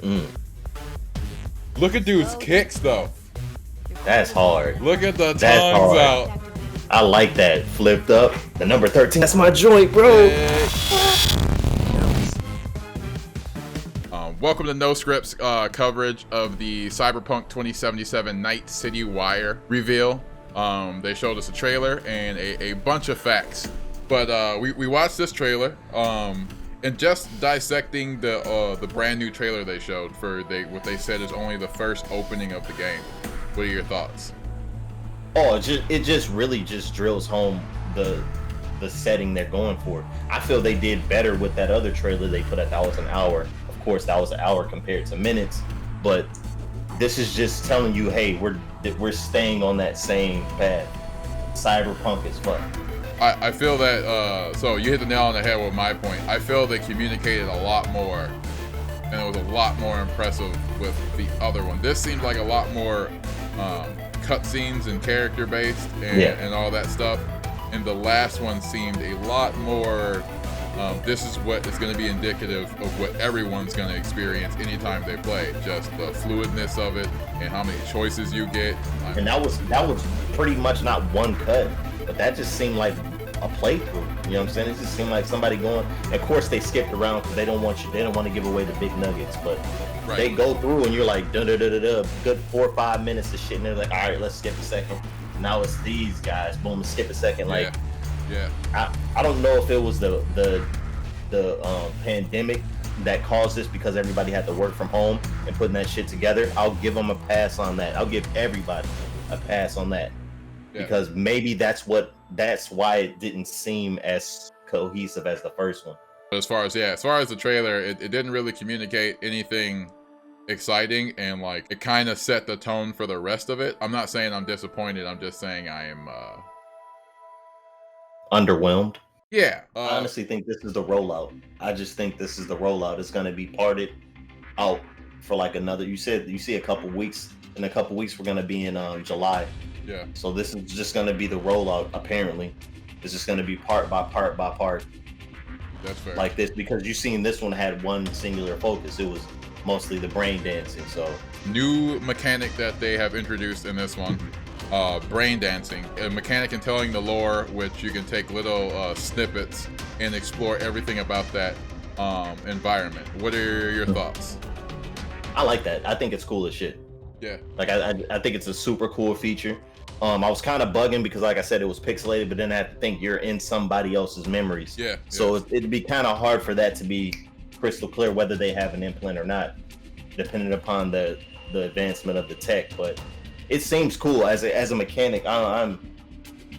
Mm, Look at dude's kicks though. that's hard. Look at the That's tongues hard. out. I like that. Flipped up. The number 13. That's my joint, bro. Welcome to No Scripts coverage of the Cyberpunk 2077 Night City Wire reveal. They showed us a trailer and a bunch of facts. But we watched this trailer and just dissecting the brand new trailer they showed for what they said is only the first opening of the game. What are your thoughts? Oh, it just really just drills home the setting they're going for. I feel they did better with that other trailer they put out. That was an hour. Of course, that was an hour compared to minutes, but this is just telling you, hey, we're staying on that same path. Cyberpunk is fun. I feel that so you hit the nail on the head with my point. I feel they communicated a lot more, and it was a lot more impressive with the other one. This seemed like a lot more cutscenes and character based and all that stuff. And the last one seemed a lot more. This is what is going to be indicative of what everyone's going to experience anytime they play. Just the fluidness of it and how many choices you get. And that was pretty much not one cut, but that just seemed like a playthrough. You know what I'm saying? It just seemed like somebody going. Of course, they skipped around because they don't want to give away the big nuggets, but they go through and you're like, da da da da da, good 4 or 5 minutes of shit, and they're like, all right, let's skip a second. Now it's these guys. Boom, skip a second. Like, I don't know if it was the pandemic that caused this because everybody had to work from home and putting that shit together. I'll give them a pass on that. I'll give everybody a pass on that because maybe that's why it didn't seem as cohesive as the first one. As far as the trailer, it didn't really communicate anything exciting, and like it kind of set the tone for the rest of it. I'm not saying I'm disappointed. I'm just saying I am underwhelmed. Yeah. I honestly think this is the rollout. I just think this is the rollout. It's going to be parted out for like another. You see a couple weeks. In a couple weeks, we're going to be in July. Yeah. So this is just going to be the rollout. Apparently, it's just going to be part by part by part. That's fair. Like this, because you seen this one had one singular focus. It was mostly the brain dancing. So new mechanic that they have introduced in this one. Brain dancing, a mechanic in telling the lore, which you can take little snippets and explore everything about that environment. What are your thoughts? I like that. I think it's cool as shit. Yeah. Like I think it's a super cool feature. I was kind of bugging because, like I said, it was pixelated, but then I have to think you're in somebody else's memories. Yeah. So it'd be kind of hard for that to be crystal clear whether they have an implant or not, depending upon the advancement of the tech. But it seems cool as a mechanic. I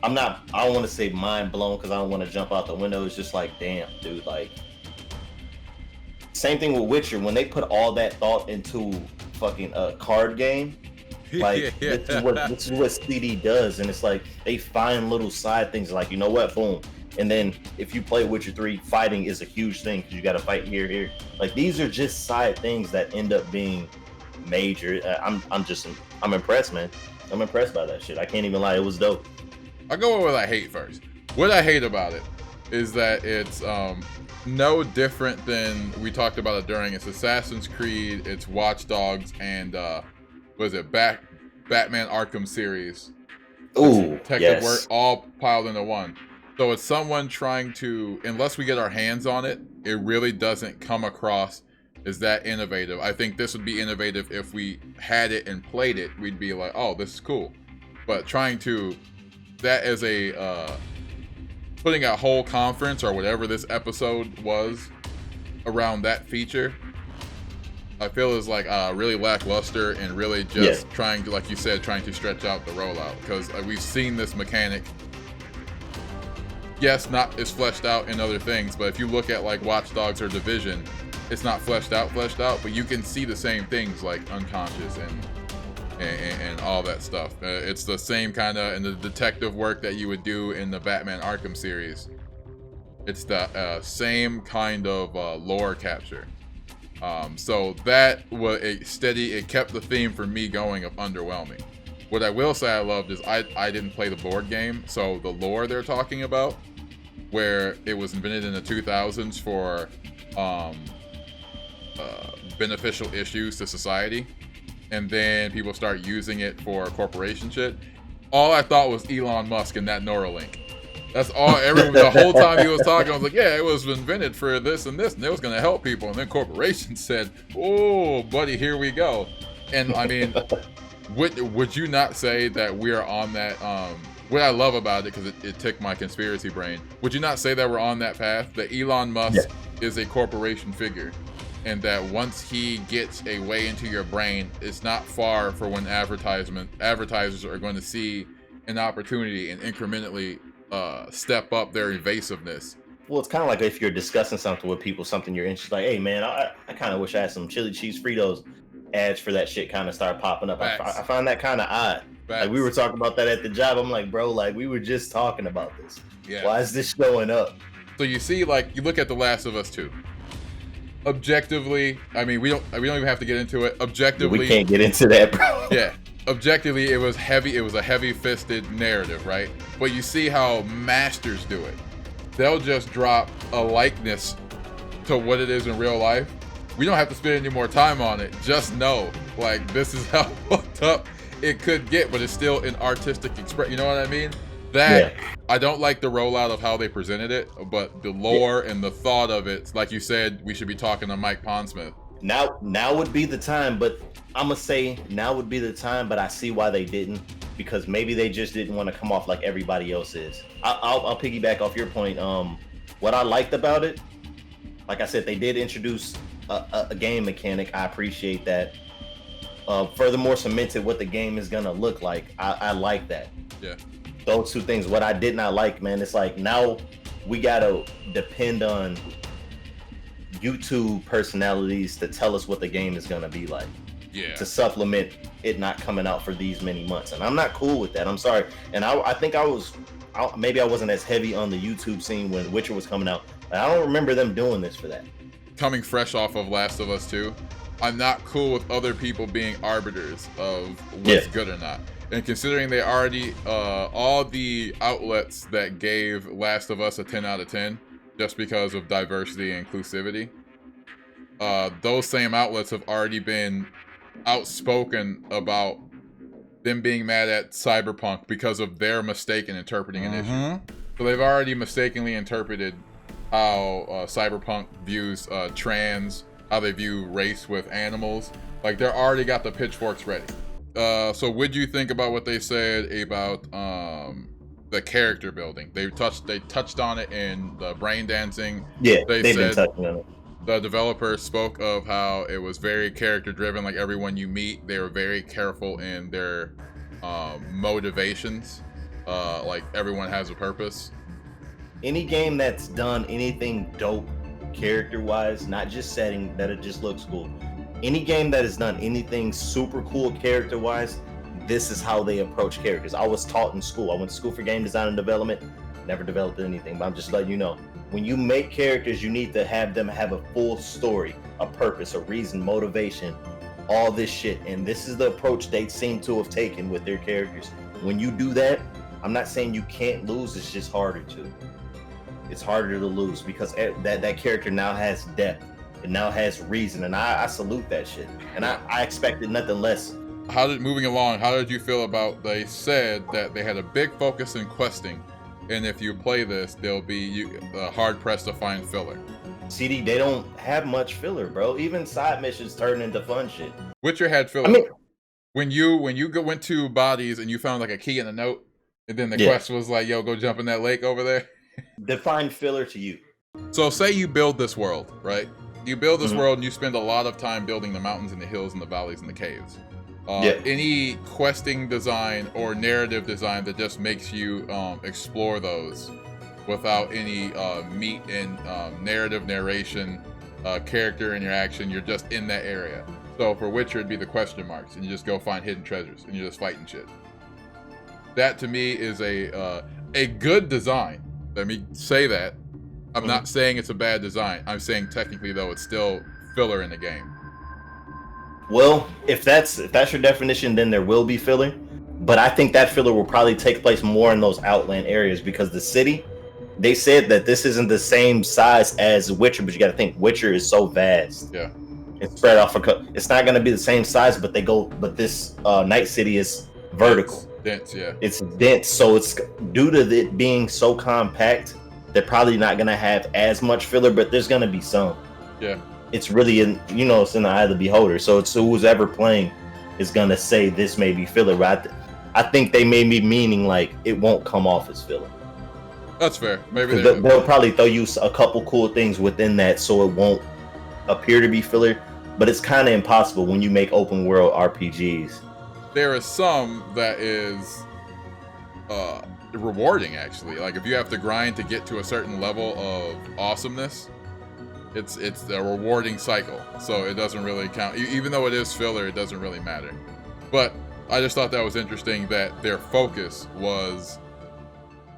don't want to say mind blown because I don't want to jump out the window. It's just like, damn, dude. Like, same thing with Witcher. When they put all that thought into fucking a card game, like this is what CD does, and it's like they find little side things. Like, you know what, boom. And then if you play Witcher 3, fighting is a huge thing because you got to fight here. Like, these are just side things that end up being major. I'm impressed, man. I'm impressed by that shit. I can't even lie. It was dope. I'll go with what I hate first. What I hate about it is that it's no different than we talked about it during. It's Assassin's Creed, it's Watch Dogs, and Batman Arkham series. Ooh, detective work all piled into one. So it's someone trying to, unless we get our hands on it, it really doesn't come across as that innovative. I think this would be innovative if we had it and played it. We'd be like, oh, this is cool. But trying to, that as a, putting a whole conference or whatever this episode was around that feature, I feel is like really lackluster and really just trying to, like you said, trying to stretch out the rollout. Because we've seen this mechanic, yes, not as fleshed out in other things, but if you look at like Watch Dogs or Division, it's not fleshed out, but you can see the same things like unconscious and all that stuff. It's the same kind of, and the detective work that you would do in the Batman Arkham series. It's the same kind of lore capture. So that was it kept the theme for me going of underwhelming. What I will say I loved is I didn't play the board game, so the lore they're talking about, where it was invented in the 2000s for beneficial issues to society, and then people start using it for corporation shit. All I thought was Elon Musk and that Neuralink. That's all. The whole time he was talking, I was like, yeah, it was invented for this and this, and it was going to help people. And then corporations said, oh, buddy, here we go. And I mean, would you not say that we are on that? What I love about it, because it took my conspiracy brain, would you not say that we're on that path? That Elon Musk is a corporation figure, and that once he gets a way into your brain, it's not far for when advertisers are going to see an opportunity and incrementally step up their evasiveness. Well, it's kind of like if you're discussing something with people, something you're interested, like, hey man, I kind of wish I had some chili cheese Fritos. Ads for that shit kind of start popping up. I find that kind of odd. Like, we were talking about that at the job. I'm like, bro, like, we were just talking about this. Yeah. Why is this showing up? So you see, like, you look at The Last of Us 2. Objectively, I mean, we don't even have to get into it. Objectively, we can't get into that, bro. Yeah. Objectively, it was heavy. It was a heavy-fisted narrative, right? But you see how masters do it. They'll just drop a likeness to what it is in real life. We don't have to spend any more time on it. Just know, like, this is how fucked up it could get, but it's still an artistic expression. You know what I mean? I don't like the rollout of how they presented it, but the lore and the thought of it, like you said, we should be talking to Mike Pondsmith. Now would be the time, but I'm gonna say now would be the time, but I see why they didn't, because maybe they just didn't want to come off like everybody else is. I'll piggyback off your point. What I liked about it, like I said, they did introduce a game mechanic. I appreciate that. Furthermore, cemented what the game is gonna look like. I like that. Yeah. Those two things. What I did not like, man, it's like now we gotta depend on YouTube personalities to tell us what the game is gonna be like. Yeah. To supplement it not coming out for these many months, and I'm not cool with that. I'm sorry, and I think maybe I wasn't as heavy on the YouTube scene when Witcher was coming out. I don't remember them doing this for that. Coming fresh off of Last of Us 2, I'm not cool with other people being arbiters of what's good or not. And considering they already, all the outlets that gave Last of Us a 10 out of 10, just because of diversity and inclusivity, those same outlets have already been outspoken about them being mad at Cyberpunk because of their mistake in interpreting an issue. So they've already mistakenly interpreted how Cyberpunk views trans, how they view race with animals. Like, they're already got the pitchforks ready. So what'd you think about what they said about the character building? They touched on it in the brain dancing. Yeah, they've been touching on it. The developer spoke of how it was very character driven. Like, everyone you meet, they were very careful in their motivations. Like, everyone has a purpose. Any game that's done anything dope character wise, not just setting, that it just looks cool. Any game that has done anything super cool character wise, this is how they approach characters. I was taught in school. I went to school for game design and development, never developed anything, but I'm just letting you know. When you make characters, you need to have them have a full story, a purpose, a reason, motivation, all this shit. And this is the approach they seem to have taken with their characters. When you do that, I'm not saying you can't lose, it's just harder to. It's harder to lose because that character now has depth. It now has reason, and I salute that shit. And I expected nothing less. Moving along, how did you feel about, they said that they had a big focus in questing, and if you play this, they'll be hard pressed to find filler. CD, they don't have much filler, bro. Even side missions turn into fun shit. Witcher had filler. I mean, when you went to bodies and you found like a key and a note, and then the quest was like, yo, go jump in that lake over there. Define filler to you. So say you build this world, right? You build this world and you spend a lot of time building the mountains and the hills and the valleys and the caves. Any questing design or narrative design that just makes you explore those without any meat in narrative, narration, character interaction, you're just in that area. So for Witcher, it'd be the question marks, and you just go find hidden treasures, and you're just fighting shit. That to me is a good design. Let me say that. I'm not saying it's a bad design. I'm saying technically, though, it's still filler in the game. Well, if that's your definition, then there will be filler. But I think that filler will probably take place more in those outland areas because the city, they said that this isn't the same size as Witcher, but you got to think Witcher is so vast. Yeah. It's spread off. It's not going to be the same size, but But this Night City is vertical. Dense, yeah. It's dense, so it's due to it being so compact. They're probably not going to have as much filler, but there's going to be some. Yeah. It's really it's in the eye of the beholder. So it's who's ever playing is going to say this may be filler. But I think they may be meaning like it won't come off as filler. That's fair. Maybe they'll probably throw you a couple cool things within that, so it won't appear to be filler. But it's kind of impossible when you make open world RPGs. There is some that is rewarding, actually. Like if you have to grind to get to a certain level of awesomeness, it's a rewarding cycle. So it doesn't really count. Even though it is filler, it doesn't really matter. But I just thought that was interesting that their focus was